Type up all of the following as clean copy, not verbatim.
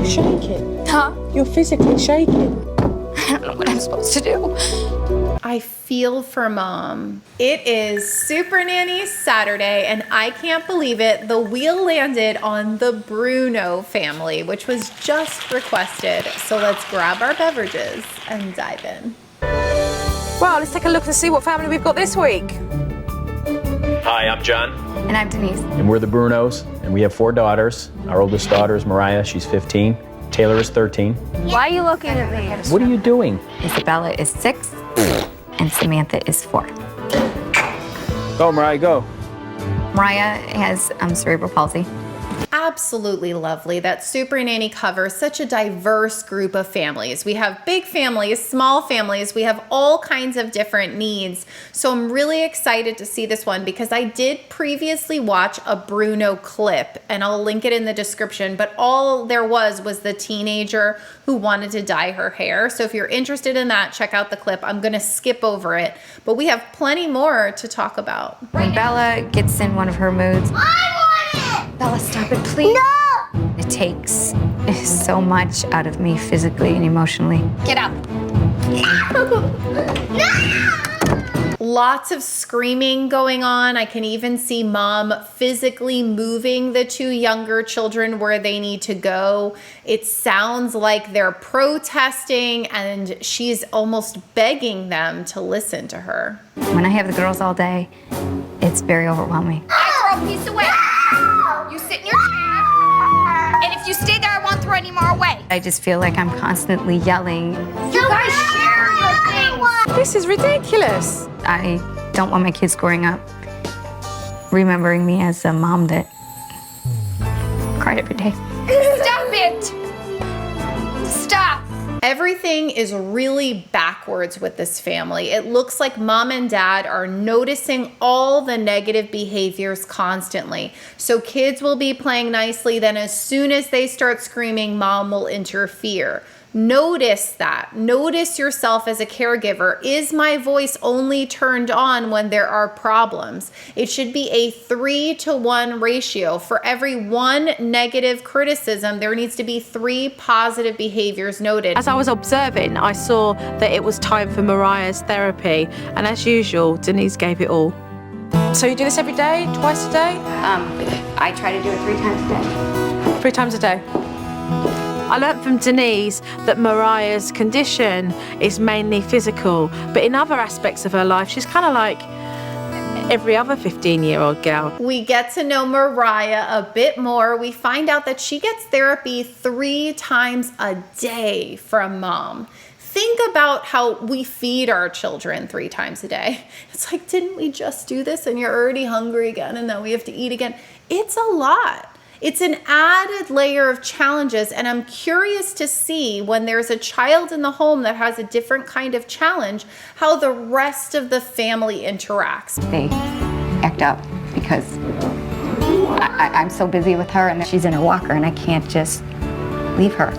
You're shaking. Huh? You're physically shaking. I don't know what I'm supposed to do. I feel for Mom. It is Supernanny Saturday, and I can't believe it. The wheel landed on the Bruno family, which was just requested. So let's grab our beverages and dive in. Well, let's take a look and see what family we've got this week. Hi, I'm John. And I'm Denise. And we're the Brunos, and we have 4 daughters. Our oldest daughter is Mariah, she's 15. Taylor is 13. Why are you looking at me? What are you doing? Isabella is 6, and Samantha is 4. Go, Mariah, go. Mariah has cerebral palsy. Absolutely lovely that Supernanny covers such a diverse group of families. We have big families, small families, we have all kinds of different needs. So I'm really excited to see this one because I did previously watch a Bruno clip, and I'll link it in the description, but all there was the teenager who wanted to dye her hair. So if you're interested in that, check out the clip. I'm gonna skip over it, but we have plenty more to talk about. When Bella gets in one of her moods, Bella, stop it, please. No! It takes so much out of me physically and emotionally. Get up. Lots of screaming going on. I can even see Mom physically moving the 2 younger children where they need to go. It sounds like they're protesting, and she's almost begging them to listen to her. When I have the girls all day, it's very overwhelming. I throw a piece away. You sit in your chair, and if you stay there, I won't throw any more away. I just feel like I'm constantly yelling. You guys share your things. This is ridiculous. I don't want my kids growing up remembering me as a mom that cried every day. Stop it. Stop. Everything is really backwards with this family. It looks like Mom and Dad are noticing all the negative behaviors constantly. So kids will be playing nicely, then as soon as they start screaming, Mom will interfere. Notice that. Notice yourself as a caregiver. Is my voice only turned on when there are problems? It should be a 3-to-1 ratio. For every 1 negative criticism, there needs to be 3 positive behaviors noted. As I was observing, I saw that it was time for Mariah's therapy, and as usual, Denise gave it all. So you do this every day, twice a day? I try to do it 3 times a day. 3 times a day. I learnt from Denise that Mariah's condition is mainly physical, but in other aspects of her life, she's kind of like every other 15-year-old girl. We get to know Mariah a bit more. We find out that she gets therapy 3 times a day from Mom. Think about how we feed our children 3 times a day. It's like, didn't we just do this and you're already hungry again and now we have to eat again? It's a lot. It's an added layer of challenges, and I'm curious to see when there's a child in the home that has a different kind of challenge, how the rest of the family interacts. They act up because I'm so busy with her, and she's in her walker, and I can't just leave her.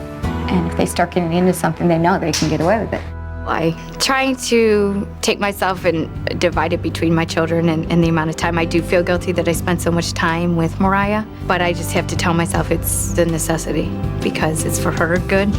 And if they start getting into something, they know they can get away with it. I try to take myself and divide it between my children and the amount of time. I do feel guilty that I spend so much time with Mariah, but I just have to tell myself it's a necessity because it's for her good.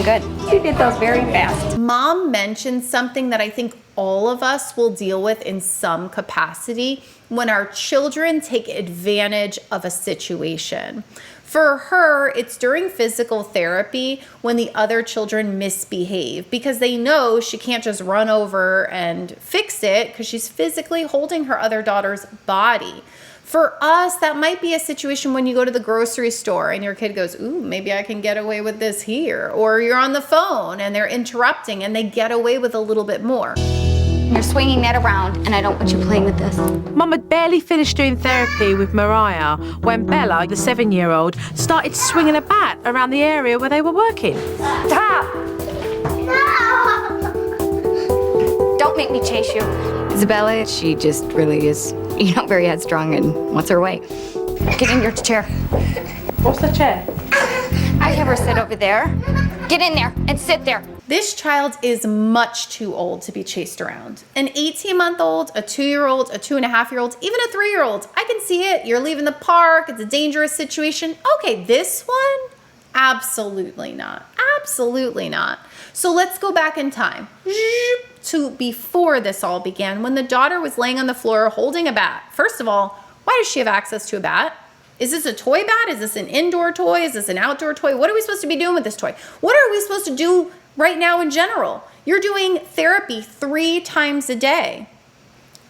Good. You did those very fast. Mom mentioned something that I think all of us will deal with in some capacity when our children take advantage of a situation. For her, it's during physical therapy when the other children misbehave because they know she can't just run over and fix it because she's physically holding her other daughter's body. For us, that might be a situation when you go to the grocery store and your kid goes, ooh, maybe I can get away with this here. Or you're on the phone and they're interrupting and they get away with a little bit more. You're swinging that around, and I don't want you playing with this. Mum had barely finished doing therapy with Mariah when Bella, the 7-year-old, started swinging a bat around the area where they were working. Stop! Don't make me chase you. Isabella, she just really is, very headstrong and wants her way. Get in your chair. What's the chair? I have her sit over there. Get in there and sit there. This child is much too old to be chased around. An 18-month-old, a 2-year-old, a 2.5-year-old, even a 3-year-old. I can see it. You're leaving the park. It's a dangerous situation. Okay, this one, Absolutely not. Absolutely not. So let's go back in time to before this all began, when the daughter was laying on the floor holding a bat. First of all, why does she have access to a bat? Is this a toy bat? Is this an indoor toy? Is this an outdoor toy? What are we supposed to be doing with this toy? What are we supposed to do right now in general? You're doing therapy 3 times a day.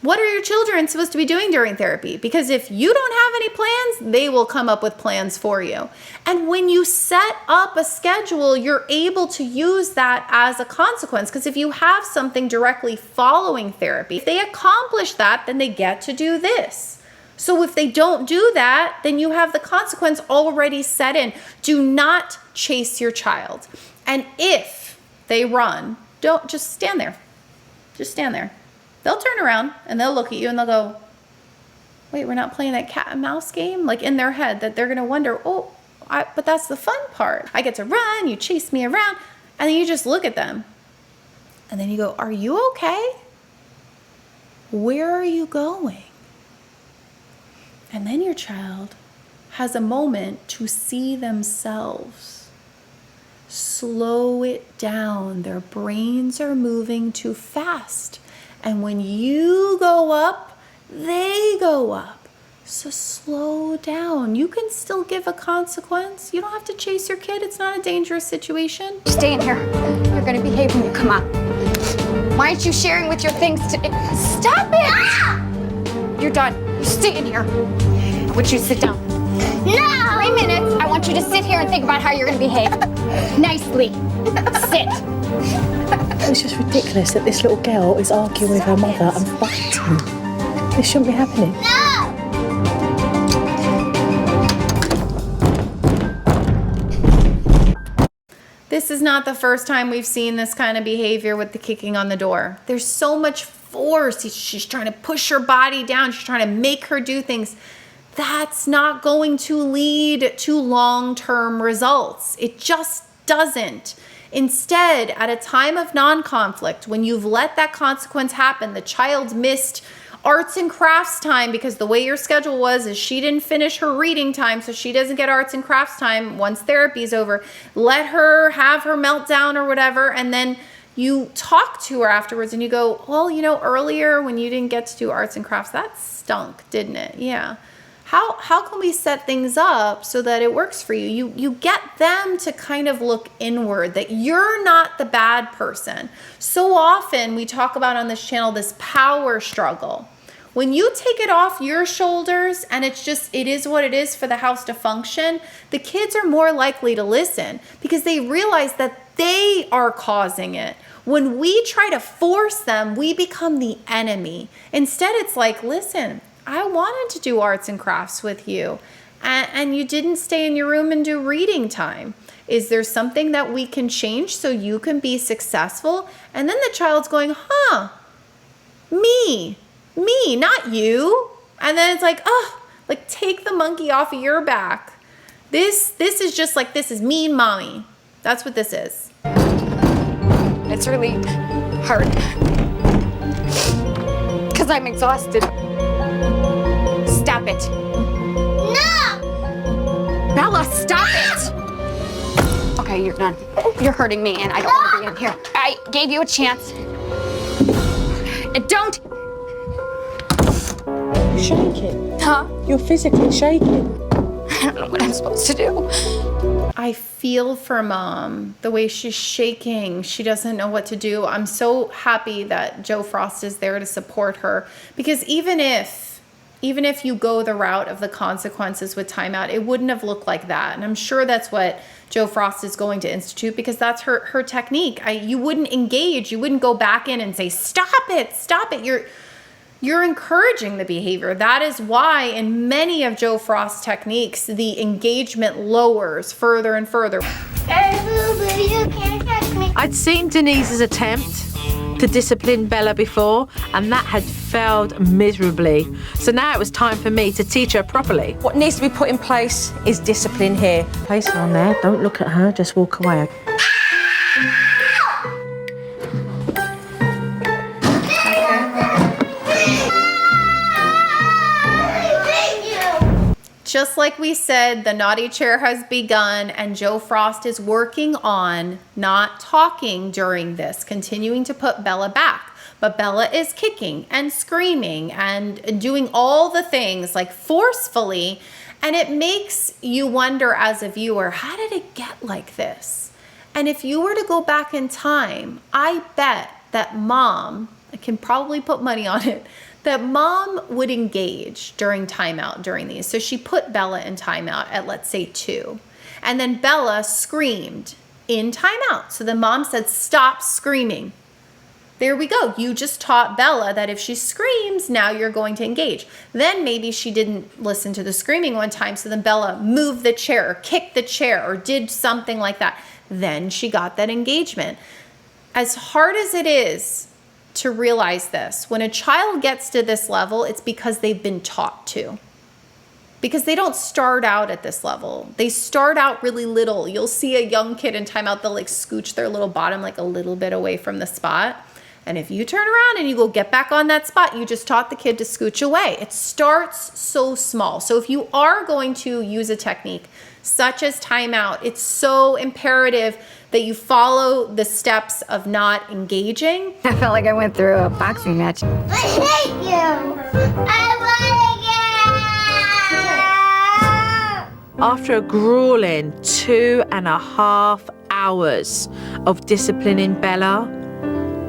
What are your children supposed to be doing during therapy? Because if you don't have any plans, they will come up with plans for you. And when you set up a schedule, you're able to use that as a consequence. Because if you have something directly following therapy, if they accomplish that, then they get to do this. So if they don't do that, then you have the consequence already set in. Do not chase your child. And if they run, don't just stand there. Just stand there. They'll turn around and they'll look at you and they'll go, wait, we're not playing that cat and mouse game? Like in their head that they're going to wonder, but that's the fun part. I get to run, you chase me around, and then you just look at them. And then you go, are you okay? Where are you going? And then your child has a moment to see themselves. Slow it down. Their brains are moving too fast. And when you go up, they go up. So slow down. You can still give a consequence. You don't have to chase your kid. It's not a dangerous situation. Stay in here. You're gonna behave when you come out. Why aren't you sharing with your things today? Stop it! Ah! You're done. You stay in here. I want you to sit down. No! 3 minutes. I want you to sit here and think about how you're gonna behave. Nicely. Sit. It's just ridiculous that this little girl is arguing with her mother and fighting. This shouldn't be happening. This is not the first time we've seen this kind of behavior with the kicking on the door. There's so much force. She's trying to push her body down. She's trying to make her do things. That's not going to lead to long-term results. It just doesn't. Instead, at a time of non-conflict, when you've let that consequence happen, the child missed arts and crafts time because the way your schedule was is she didn't finish her reading time, so she doesn't get arts and crafts time once therapy is over. Let her have her meltdown or whatever, and then you talk to her afterwards and you go, well, earlier when you didn't get to do arts and crafts, that stunk, didn't it? Yeah. How can we set things up so that it works for you? You get them to kind of look inward, that you're not the bad person. So often we talk about on this channel this power struggle. When you take it off your shoulders and it is what it is for the house to function, the kids are more likely to listen because they realize that they are causing it. When we try to force them, we become the enemy. Instead, it's like, listen, I wanted to do arts and crafts with you, and you didn't stay in your room and do reading time. Is there something that we can change so you can be successful? And then the child's going, me, not you. And then it's like, take the monkey off of your back. This is just like, this is mean mommy. That's what this is. It's really hard. Because I'm exhausted. Stop it. No! Bella, stop it! Okay, you're done. You're hurting me and I don't want to be in here. I gave you a chance. And don't... You're shaking. Huh? You're physically shaking. I don't know what I'm supposed to do. I feel for mom, the way she's shaking. She doesn't know what to do. I'm so happy that Joe Frost is there to support her, because even if you go the route of the consequences with timeout, it wouldn't have looked like that. And I'm sure that's what Joe Frost is going to institute, because that's her technique. You wouldn't engage. You wouldn't go back in and say, stop it. You're encouraging the behavior. That is why in many of Joe Frost's techniques, the engagement lowers further and further. Hey, boo-boo, you can't catch me. I'd seen Denise's attempt to discipline Bella before, and that had failed miserably. So now it was time for me to teach her properly. What needs to be put in place is discipline here. Place her on there. Don't look at her. Just walk away. just like we said, the naughty chair has begun, and Joe Frost is working on not talking during this, continuing to put Bella back. But Bella is kicking and screaming and doing all the things like forcefully. And it makes you wonder as a viewer, how did it get like this? And if you were to go back in time, I bet that mom, I can probably put money on it, that mom would engage during timeout during these. So she put Bella in timeout at, let's say, 2. And then Bella screamed in timeout. So the mom said, stop screaming. There we go. You just taught Bella that if she screams, now you're going to engage. Then maybe she didn't listen to the screaming one time. So then Bella moved the chair or kicked the chair or did something like that. Then she got that engagement. As hard as it is to realize this, when a child gets to this level, it's because they've been taught to. Because they don't start out at this level. They start out really little. You'll see a young kid in timeout, they'll like scooch their little bottom like a little bit away from the spot. And if you turn around and you go get back on that spot, you just taught the kid to scooch away. It starts so small. So if you are going to use a technique such as timeout, it's so imperative that you follow the steps of not engaging. I felt like I went through a boxing match. I hate you. I want to get. After a grueling 2.5 hours of disciplining Bella,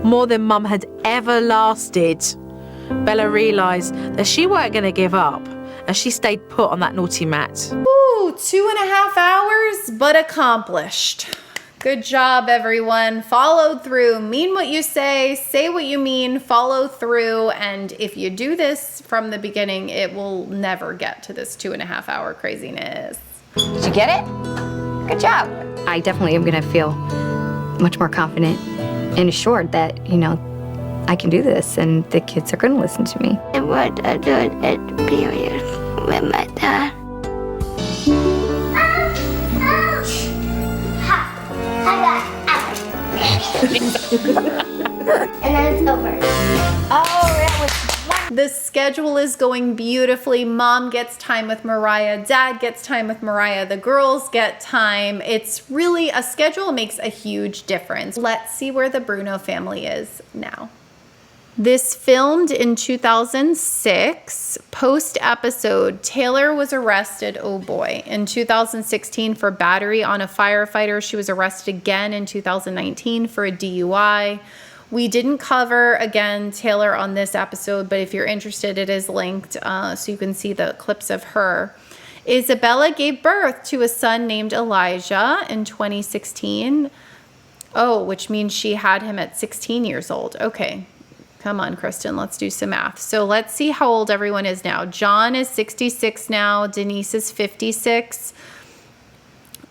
more than Mum had ever lasted, Bella realised that she weren't going to give up, and she stayed put on that naughty mat. Ooh, 2.5 hours, but accomplished. Good job, everyone. Followed through. Mean what you say what you mean, follow through. And if you do this from the beginning, it will never get to this 2.5 hour craziness. Did you get it? Good job. I definitely am going to feel much more confident and assured that, I can do this and the kids are going to listen to me. I want to do an experience with my dad. And then it's over. The schedule is going beautifully. Mom gets time with Mariah. Dad gets time with Mariah. The girls get time. It's really, a schedule makes a huge difference. Let's see where the Bruno family is now. This filmed in 2006. Post-episode, Taylor was arrested, oh boy, in 2016 for battery on a firefighter. She was arrested again in 2019 for a DUI. We didn't cover, again, Taylor on this episode, but if you're interested, it is linked so you can see the clips of her. Isabella gave birth to a son named Elijah in 2016. Oh, which means she had him at 16 years old. Okay. Come on, Kristen, let's do some math. So let's see how old everyone is now. John is 66 now. Denise is 56.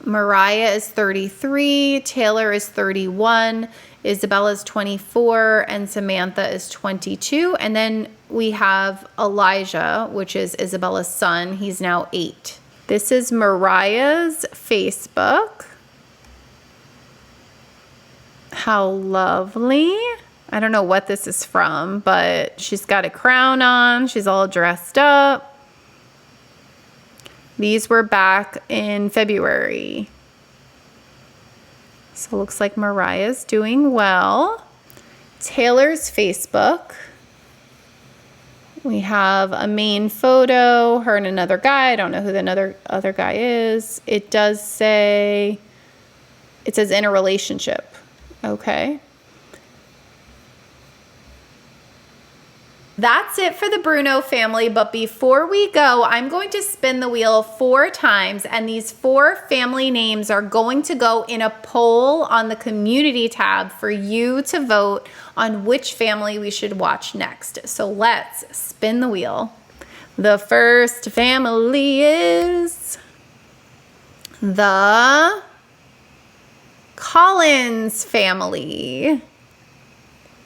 Mariah is 33. Taylor is 31. Isabella is 24. And Samantha is 22. And then we have Elijah, which is Isabella's son. He's now 8. This is Mariah's Facebook. How lovely. I don't know what this is from, but she's got a crown on. She's all dressed up. These were back in February. So it looks like Mariah's doing well. Taylor's Facebook. We have a main photo, her and another guy. I don't know who the other guy is. It does say, it says in a relationship. Okay. That's it for the Bruno family, but before we go, I'm going to spin the wheel 4 times, and these 4 family names are going to go in a poll on the community tab for you to vote on which family we should watch next. So let's spin the wheel. The first family is the Collins family.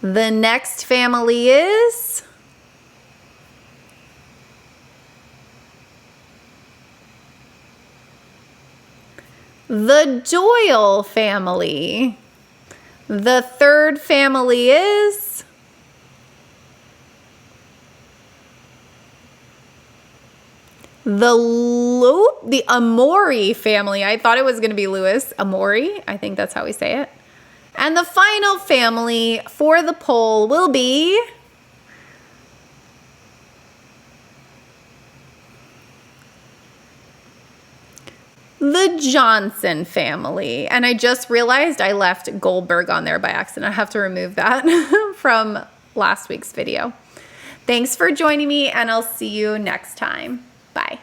The next family is the Doyle family. The third family is the Amori family. I thought it was going to be Lewis. Amori, I think that's how we say it. And the final family for the poll will be the Johnson family. And I just realized I left Goldberg on there by accident. I have to remove that from last week's video. Thanks for joining me, and I'll see you next time. Bye.